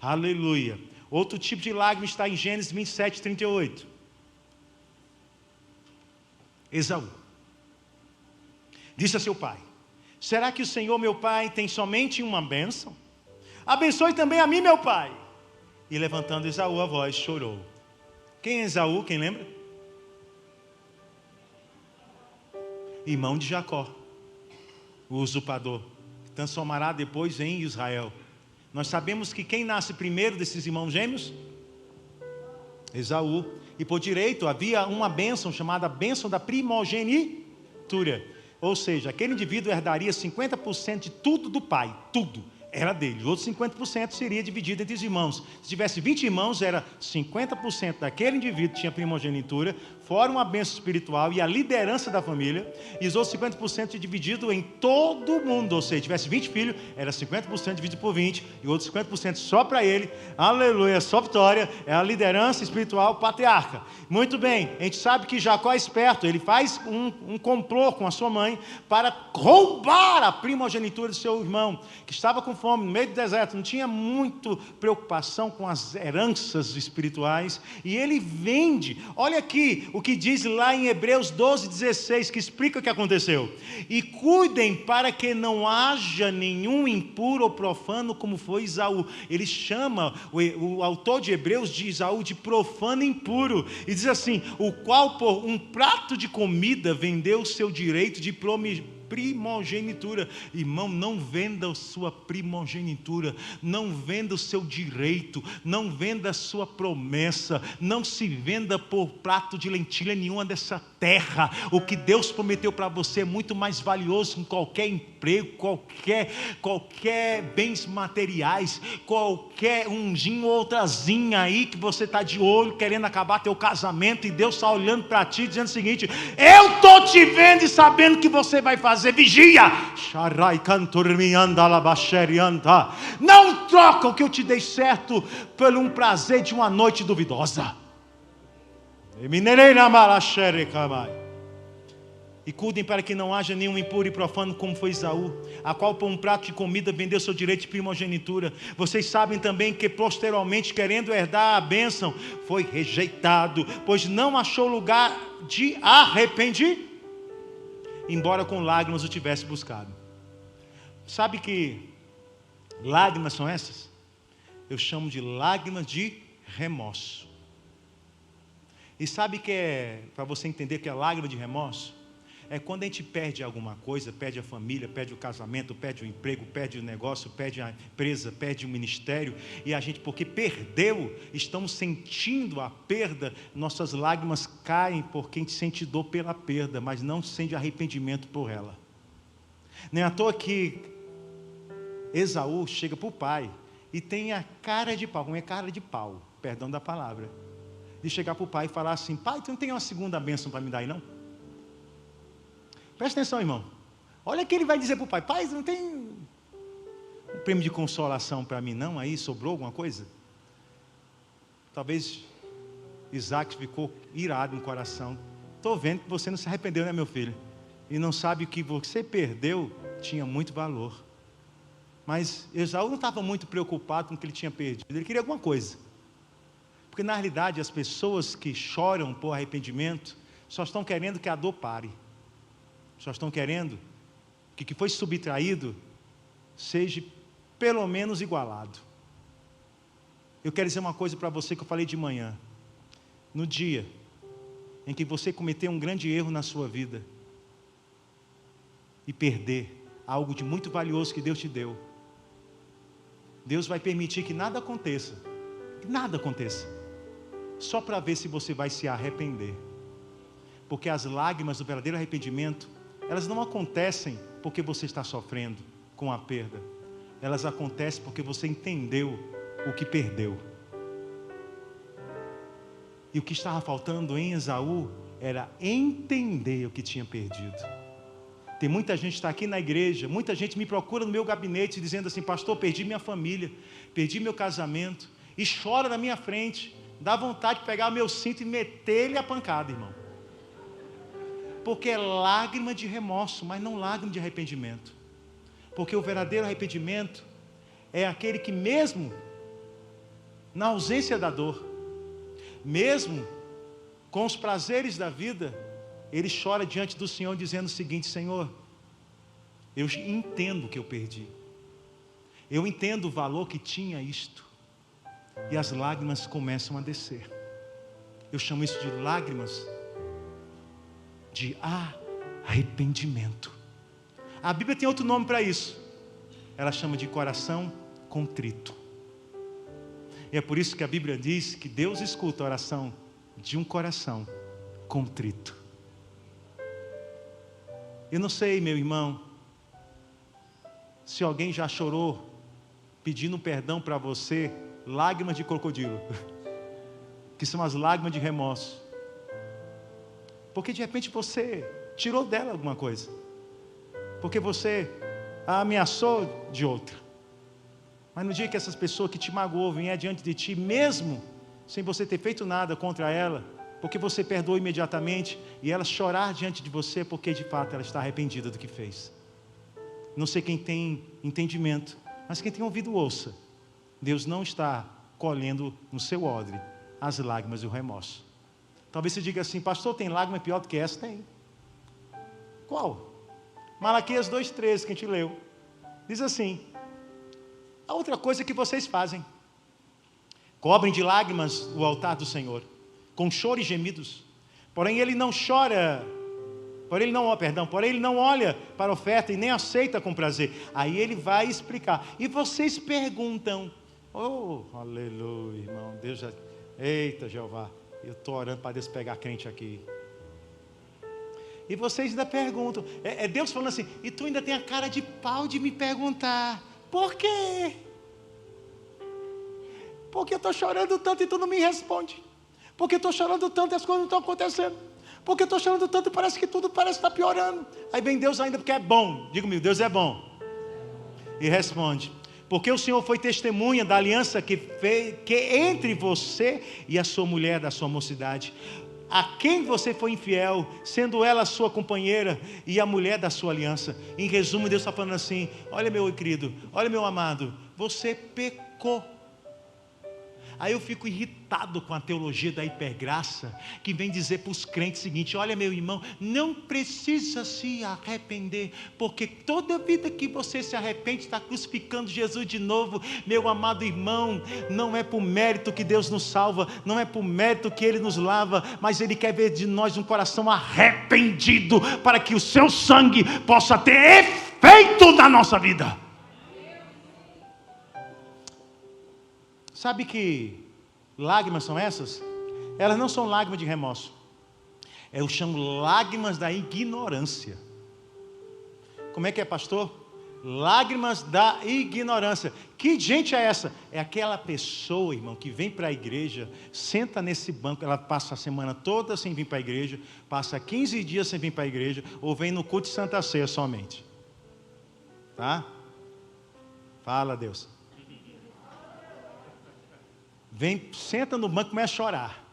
A: Aleluia. Outro tipo de lágrima está em Gênesis 27, 38. Esaú disse a seu pai, será que o Senhor meu pai tem somente uma bênção? Abençoe também a mim, meu pai. E levantando Esaú a voz, chorou. Quem é Esaú? Quem lembra? Irmão de Jacó, o usurpador, que transformará depois em Israel. Nós sabemos que quem nasce primeiro desses irmãos gêmeos? Esaú. E por direito havia uma bênção chamada bênção da primogenitura. Ou seja, aquele indivíduo herdaria 50% de tudo do pai, tudo. era dele. Os outros 50% seria dividido entre os irmãos. Se tivesse 20 irmãos, era 50% daquele indivíduo que tinha primogenitura, fora uma bênção espiritual e a liderança da família, e os outros 50% dividido em todo mundo. Ou seja, se tivesse 20 filhos, era 50% dividido por 20, e outros 50% só para ele. Aleluia, só vitória, é a liderança espiritual patriarca. Muito bem, a gente sabe que Jacó é esperto, ele faz um complô com a sua mãe para roubar a primogenitura de seu irmão, que estava com fome no meio do deserto, não tinha muito preocupação com as heranças espirituais, e ele vende. Olha aqui o que diz lá em Hebreus 12:16, que explica o que aconteceu: e cuidem para que não haja nenhum impuro ou profano como foi Esaú. Ele chama, o autor de Hebreus, de Esaú de profano e impuro, e diz assim: o qual por um prato de comida vendeu o seu direito de primogenitura. Irmão, não venda a sua primogenitura, não venda o seu direito, não venda a sua promessa, não se venda por prato de lentilha nenhuma dessa terra. O que Deus prometeu para você é muito mais valioso que qualquer emprego, qualquer bens materiais, qualquer umzinho ou outrazinha aí que você está de olho querendo acabar teu casamento, e Deus está olhando para ti dizendo o seguinte: eu estou te vendo e sabendo o que você vai fazer. Vigia, não troca o que eu te dei certo por um prazer de uma noite duvidosa. E cuidem para que não haja nenhum impuro e profano como foi Esaú, a qual por um prato de comida vendeu seu direito de primogenitura. Vocês sabem também que posteriormente, querendo herdar a bênção, foi rejeitado, pois não achou lugar de arrependimento, embora com lágrimas o tivesse buscado. Sabe que lágrimas são essas? Eu chamo de lágrimas de remorso. E sabe que é, para você entender que é lágrima de remorso, é quando a gente perde alguma coisa, perde a família, perde o casamento, perde o emprego, perde o negócio, perde a empresa, perde o ministério, e a gente, porque perdeu, estamos sentindo a perda, nossas lágrimas caem porque a gente sente dor pela perda, mas não sente arrependimento por ela. Nem à toa que Esaú chega para o pai e tem a cara de pau, perdão da palavra, de chegar para o pai e falar assim: pai, tu não tem uma segunda bênção para me dar aí não? Presta atenção, irmão. Olha o que ele vai dizer para o pai: pai, não tem um prêmio de consolação para mim não? Aí sobrou alguma coisa? Talvez Isaac ficou irado no coração. Estou vendo que você não se arrependeu, né, meu filho? E não sabe que você perdeu tinha muito valor. Mas Esaú não estava muito preocupado com o que ele tinha perdido. Ele queria alguma coisa. Porque na realidade as pessoas que choram por arrependimento só estão querendo que a dor pare. Só estão querendo que o que foi subtraído seja pelo menos igualado. Eu quero dizer uma coisa para você que eu falei de manhã. No dia em que você cometeu um grande erro na sua vida e perder algo de muito valioso que Deus te deu, Deus vai permitir que nada aconteça, só para ver se você vai se arrepender. Porque as lágrimas do verdadeiro arrependimento, elas não acontecem porque você está sofrendo com a perda. Elas acontecem porque você entendeu o que perdeu. E o que estava faltando em Esaú era entender o que tinha perdido. Tem muita gente que está aqui na igreja, muita gente me procura no meu gabinete dizendo assim: pastor, perdi minha família, perdi meu casamento, e chora na minha frente. Dá vontade de pegar o meu cinto e meter-lhe a pancada, irmão. Porque é lágrima de remorso, mas não lágrima de arrependimento. Porque o verdadeiro arrependimento é aquele que mesmo na ausência da dor, mesmo com os prazeres da vida, ele chora diante do Senhor dizendo o seguinte: Senhor, eu entendo que eu perdi, eu entendo o valor que tinha isto, e as lágrimas começam a descer. Eu chamo isso de lágrimas de arrependimento. A Bíblia tem outro nome para isso, ela chama de coração contrito. E é por isso que a Bíblia diz que Deus escuta a oração de um coração contrito. Eu não sei, meu irmão, se alguém já chorou pedindo perdão para você, lágrimas de crocodilo, que são as lágrimas de remorso, porque de repente você tirou dela alguma coisa, porque você a ameaçou de outra. Mas no dia que essas pessoas que te magoou vier diante de ti, mesmo sem você ter feito nada contra ela, porque você perdoou imediatamente, e ela chorar diante de você, porque de fato ela está arrependida do que fez. Não sei quem tem entendimento, mas quem tem ouvido, ouça. Deus não está colhendo no seu odre as lágrimas e o remorso. Talvez você diga assim: pastor, tem lágrima pior do que essa? Tem. Qual? Malaquias 2,13, que a gente leu, diz assim: a outra coisa que vocês fazem, cobrem de lágrimas o altar do Senhor, com choro e gemidos, porém ele não chora, porém ele não olha para a oferta e nem aceita com prazer. Aí ele vai explicar, e vocês perguntam, oh, aleluia, irmão, Deus já, eita Jeová, eu estou orando para Deus pegar crente aqui. E vocês ainda perguntam, é Deus falando assim, e tu ainda tem a cara de pau de me perguntar, por quê? Porque eu estou chorando tanto e tu não me responde. Porque eu estou chorando tanto e as coisas não estão acontecendo. Porque eu estou chorando tanto e parece que tudo parece estar piorando. Aí vem Deus ainda porque é bom. Diga comigo, Deus é bom. E responde, porque o Senhor foi testemunha da aliança que entre você e a sua mulher da sua mocidade, a quem você foi infiel, sendo ela a sua companheira e a mulher da sua aliança. Em resumo, Deus está falando assim: olha meu querido, olha meu amado, você pecou. Aí eu fico irritado com a teologia da hipergraça, que vem dizer para os crentes o seguinte: olha meu irmão, não precisa se arrepender, porque toda vida que você se arrepende, está crucificando Jesus de novo. Meu amado irmão, não é por mérito que Deus nos salva, não é por mérito que Ele nos lava, mas Ele quer ver de nós um coração arrependido, para que o seu sangue possa ter efeito na nossa vida. Sabe que lágrimas são essas? Elas não são lágrimas de remorso. Eu chamo lágrimas da ignorância. Como é que é, pastor? Lágrimas da ignorância. Que gente é essa? É aquela pessoa, irmão, que vem para a igreja, senta nesse banco, ela passa a semana toda sem vir para a igreja, passa 15 dias sem vir para a igreja, ou vem no culto de Santa Ceia somente. Tá? Fala, Deus. Vem, senta no banco e começa a chorar.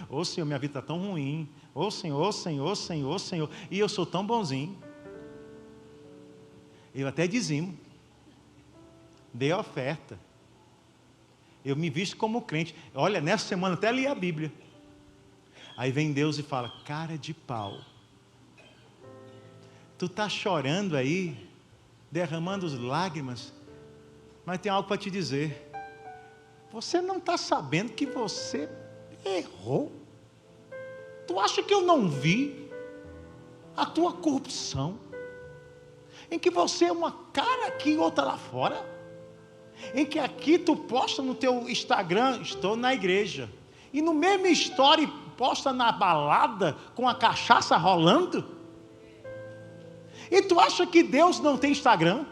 A: Ô Senhor, minha vida está tão ruim. Ô Senhor, ô Senhor, ô Senhor, ô Senhor. E eu sou tão bonzinho. Eu até dizimo. Dei oferta. Eu me visto como crente. Olha, nessa semana até li a Bíblia. Aí vem Deus e fala: cara de pau. Tu está chorando aí, derramando lágrimas, mas tem algo para te dizer. Você não está sabendo que você errou? Tu acha que eu não vi a tua corrupção? Em que você é uma cara aqui e outra lá fora? Em que aqui tu posta no teu Instagram, estou na igreja, e no mesmo story posta na balada com a cachaça rolando? E tu acha que Deus não tem Instagram?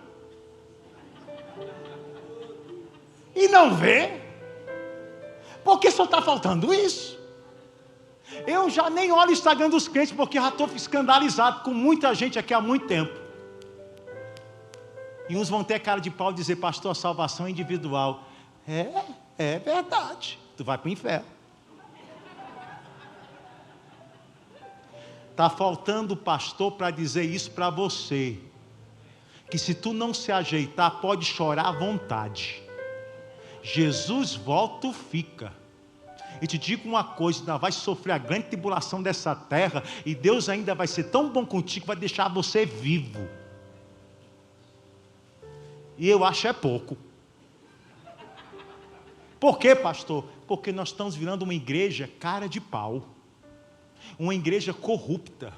A: E não vê? Porque só está faltando isso. Eu já nem olho o Instagram dos crentes, porque já estou escandalizado com muita gente aqui há muito tempo. E uns vão ter cara de pau e dizer: pastor, a salvação é individual. É verdade. Tu vai para o inferno. Está faltando pastor para dizer isso para você, que se tu não se ajeitar, pode chorar à vontade. Jesus volta, tu fica. E te digo uma coisa: ainda vai sofrer a grande tribulação dessa terra, e Deus ainda vai ser tão bom contigo, vai deixar você vivo. E eu acho é pouco. Por quê, pastor? Porque nós estamos virando uma igreja cara de pau, uma igreja corrupta,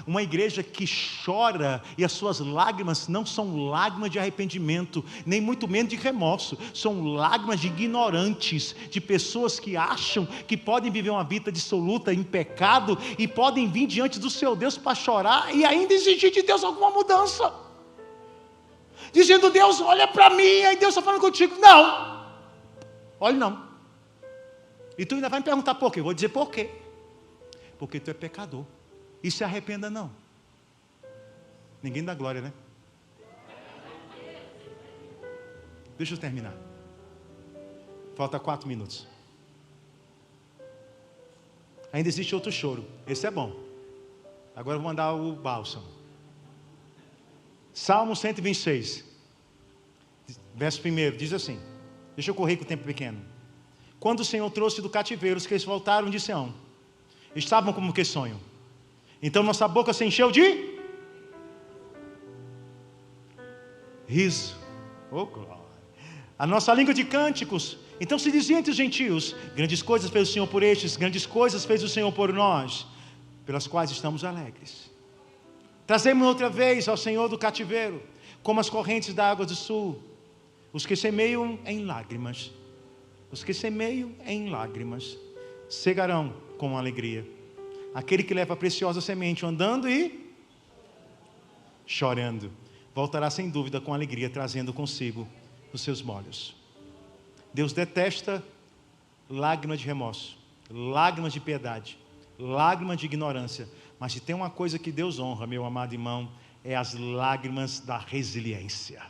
A: uma igreja que chora, e as suas lágrimas não são lágrimas de arrependimento, nem muito menos de remorso, são lágrimas de ignorantes, de pessoas que acham que podem viver uma vida dissoluta em pecado, e podem vir diante do seu Deus para chorar, e ainda exigir de Deus alguma mudança. dizendo: Deus, olha para mim, aí Deus está falando contigo. Não, olha não. E tu ainda vai me perguntar por quê? Eu vou dizer por quê. Porque tu é pecador. E se arrependa não. Ninguém dá glória, né? Deixa eu terminar. Falta 4 minutos. Ainda existe outro choro. Esse é bom. Agora eu vou mandar o bálsamo. Salmo 126. Verso 1 diz assim. Deixa eu correr com o tempo pequeno. Quando o Senhor trouxe do cativeiro os que eles voltaram de Sião, estavam como que sonho. Então nossa boca se encheu de riso. Oh, glória. A nossa língua de cânticos. Então se dizia entre os gentios: grandes coisas fez o Senhor por estes, grandes coisas fez o Senhor por nós, pelas quais estamos alegres. Trazemos outra vez ao Senhor do cativeiro, como as correntes da água do sul, os que semeiam em lágrimas. Os que semeiam em lágrimas cegarão com alegria. Aquele que leva a preciosa semente andando e chorando, voltará sem dúvida com alegria, trazendo consigo os seus molhos. Deus detesta lágrimas de remorso, lágrimas de piedade, lágrimas de ignorância. Mas se tem uma coisa que Deus honra, meu amado irmão, é as lágrimas da resiliência.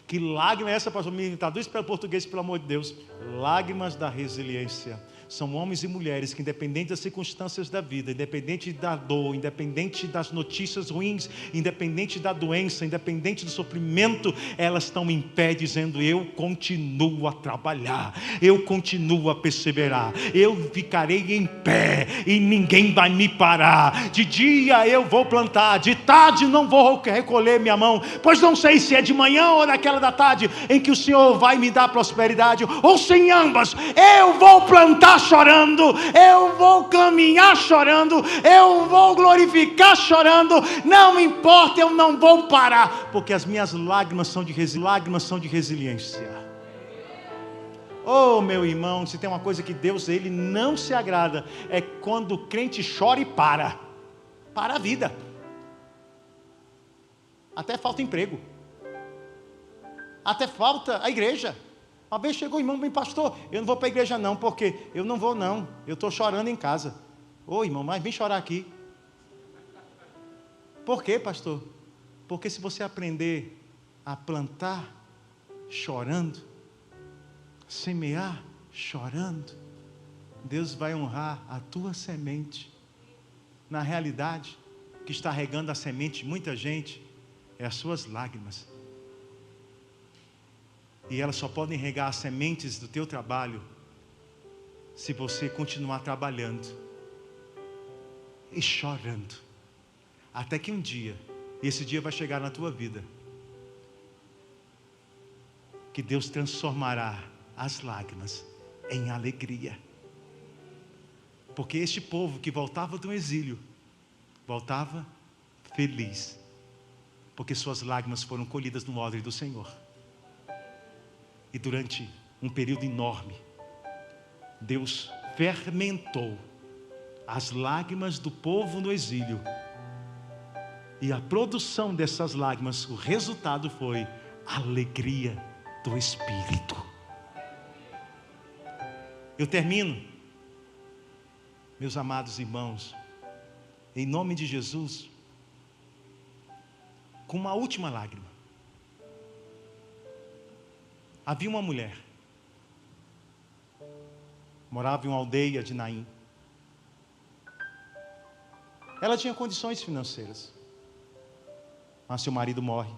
A: Que lágrima é essa, pastor? Me traduz para o português, pelo amor de Deus. Lágrimas da resiliência. São homens e mulheres que, independente das circunstâncias da vida, independente da dor, independente das notícias ruins, independente da doença, independente do sofrimento, elas estão em pé dizendo: eu continuo a trabalhar, eu continuo a perseverar, eu ficarei em pé e ninguém vai me parar. De dia eu vou plantar, de tarde não vou recolher minha mão, pois não sei se é de manhã ou naquela da tarde em que o Senhor vai me dar prosperidade, ou se em ambas. Eu vou plantar chorando, eu vou caminhar chorando, eu vou glorificar chorando, não importa, eu não vou parar, porque as minhas lágrimas são de resiliência. Oh, meu irmão, se tem uma coisa que Deus, Ele não se agrada, é quando o crente chora e para a vida. Até falta emprego, até falta a igreja. Uma vez chegou o irmão, bem, pastor, eu não vou para a igreja não, porque eu não vou não, eu estou chorando em casa. Ô irmão, mas vem chorar aqui. Por quê, pastor? Porque se você aprender a plantar chorando, semear chorando, Deus vai honrar a tua semente. Na realidade, o que está regando a semente de muita gente é as suas lágrimas. E elas só podem regar as sementes do teu trabalho se você continuar trabalhando e chorando, até que um dia, e esse dia vai chegar na tua vida, que Deus transformará as lágrimas em alegria. Porque este povo que voltava do exílio, voltava feliz, porque suas lágrimas foram colhidas no odre do Senhor. E durante um período enorme, Deus fermentou as lágrimas do povo no exílio. E a produção dessas lágrimas, o resultado foi a alegria do Espírito. Eu termino, meus amados irmãos, em nome de Jesus, com uma última lágrima. Havia uma mulher, morava em uma aldeia de Naim. Ela tinha condições financeiras, mas seu marido morre.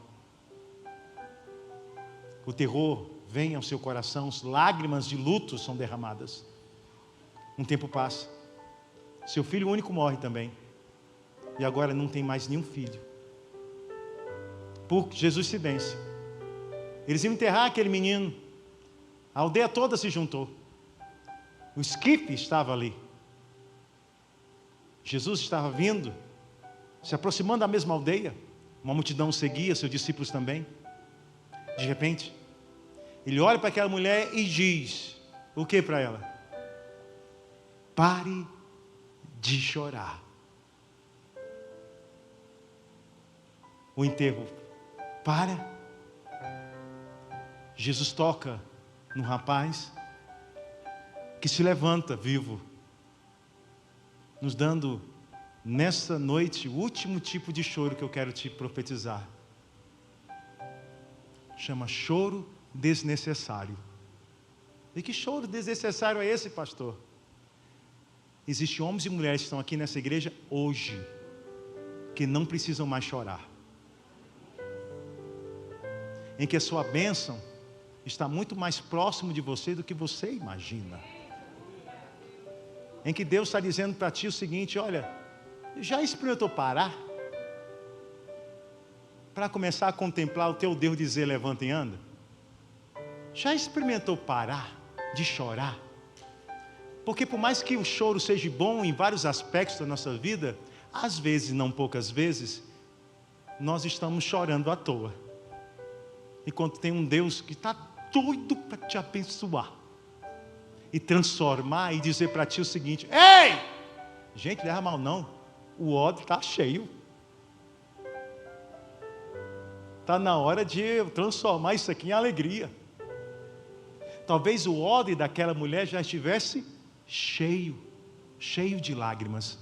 A: O terror vem ao seu coração, lágrimas de luto são derramadas. Um tempo passa, seu filho único morre também, e agora não tem mais nenhum filho. Por Jesus se vence. Eles iam enterrar aquele menino, a aldeia toda se juntou, o esquife estava ali, Jesus estava vindo, se aproximando da mesma aldeia, uma multidão o seguia, seus discípulos também. De repente, ele olha para aquela mulher e diz, o que para ela? Pare de chorar. O enterro Para. Jesus toca no rapaz que se levanta vivo, nos dando nessa noite o último tipo de choro que eu quero te profetizar. Chama choro desnecessário. E que choro desnecessário é esse, pastor? Existem homens e mulheres que estão aqui nessa igreja hoje que não precisam mais chorar, em que a sua bênção está muito mais próximo de você do que você imagina, em que Deus está dizendo para ti o seguinte: olha, já experimentou parar para começar a contemplar o teu Deus dizer levanta e anda? Já experimentou parar de chorar? Porque por mais que o choro seja bom em vários aspectos da nossa vida, às vezes, não poucas vezes, nós estamos chorando à toa, enquanto tem um Deus que está doido para te abençoar e transformar e dizer para ti o seguinte: ei, gente, leva mal não, o ódio está cheio, está na hora de eu transformar isso aqui em alegria. Talvez o ódio daquela mulher já estivesse cheio de lágrimas,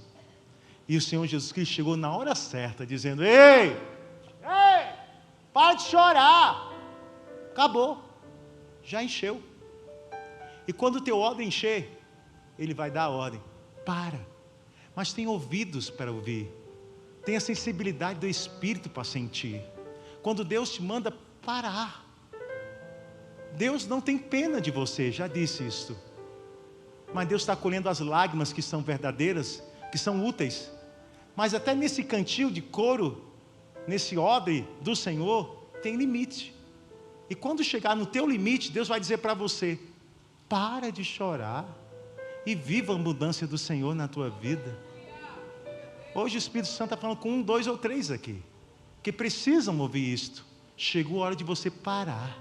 A: e o Senhor Jesus Cristo chegou na hora certa dizendo: ei, para de chorar, acabou, já encheu. E quando o teu ódio encher, Ele vai dar a ordem: para. Mas tem ouvidos para ouvir, tem a sensibilidade do Espírito para sentir. Quando Deus te manda parar, Deus não tem pena de você, já disse isso, mas Deus está colhendo as lágrimas que são verdadeiras, que são úteis. Mas até nesse cantil de coro, nesse odre do Senhor, tem limite. E quando chegar no teu limite, Deus vai dizer para você: para de chorar e viva a abundância do Senhor na tua vida. Hoje o Espírito Santo está falando com 1, 2 ou 3 aqui, que precisam ouvir isto. Chegou a hora de você parar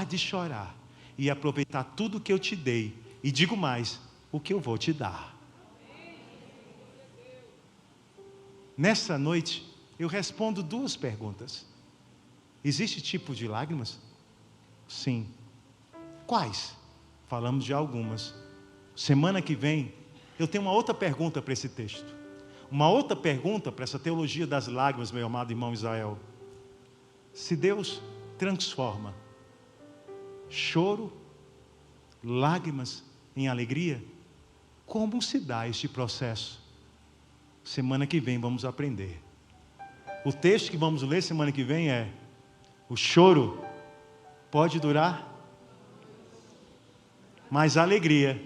A: de chorar e aproveitar tudo que eu te dei. E digo mais, o que eu vou te dar. Nessa noite, eu respondo 2 perguntas. Existe tipo de lágrimas? Sim. Quais? Falamos de algumas. Semana que vem, eu tenho uma outra pergunta para esse texto. Uma outra pergunta para essa teologia das lágrimas, meu amado irmão Israel. Se Deus transforma choro, lágrimas em alegria, como se dá este processo? Semana que vem vamos aprender. O texto que vamos ler semana que vem é: o choro pode durar, mas a alegria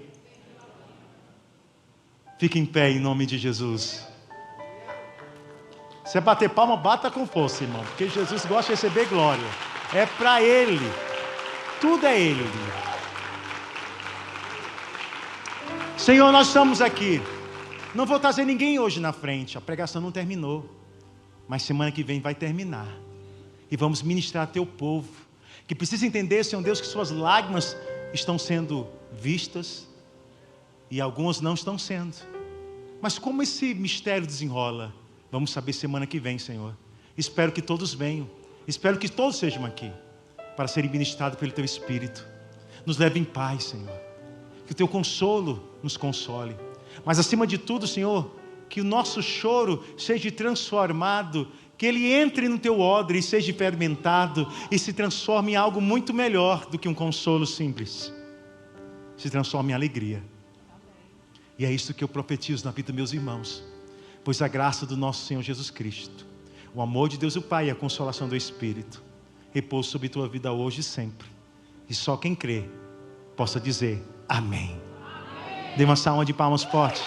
A: fica em pé em nome de Jesus. Se é bater palma, bata com força, irmão, porque Jesus gosta de receber glória. É para Ele, tudo é Ele. Senhor, nós estamos aqui. Não vou trazer ninguém hoje na frente, a pregação não terminou, mas semana que vem vai terminar, e vamos ministrar a teu povo, que precisa entender, Senhor Deus, que suas lágrimas estão sendo vistas, e algumas não estão sendo. Mas como esse mistério desenrola, vamos saber semana que vem, Senhor. Espero que todos venham, espero que todos sejam aqui, para serem ministrados pelo teu Espírito. Nos leve em paz, Senhor, que o teu consolo nos console. Mas acima de tudo, Senhor, que o nosso choro seja transformado, que ele entre no teu odre e seja fermentado e se transforme em algo muito melhor do que um consolo simples. Se transforme em alegria. E é isso que eu profetizo na vida dos meus irmãos. Pois a graça do nosso Senhor Jesus Cristo, o amor de Deus o Pai e a consolação do Espírito repousa sobre tua vida hoje e sempre. E só quem crê possa dizer amém. Dê uma salva de palmas forte.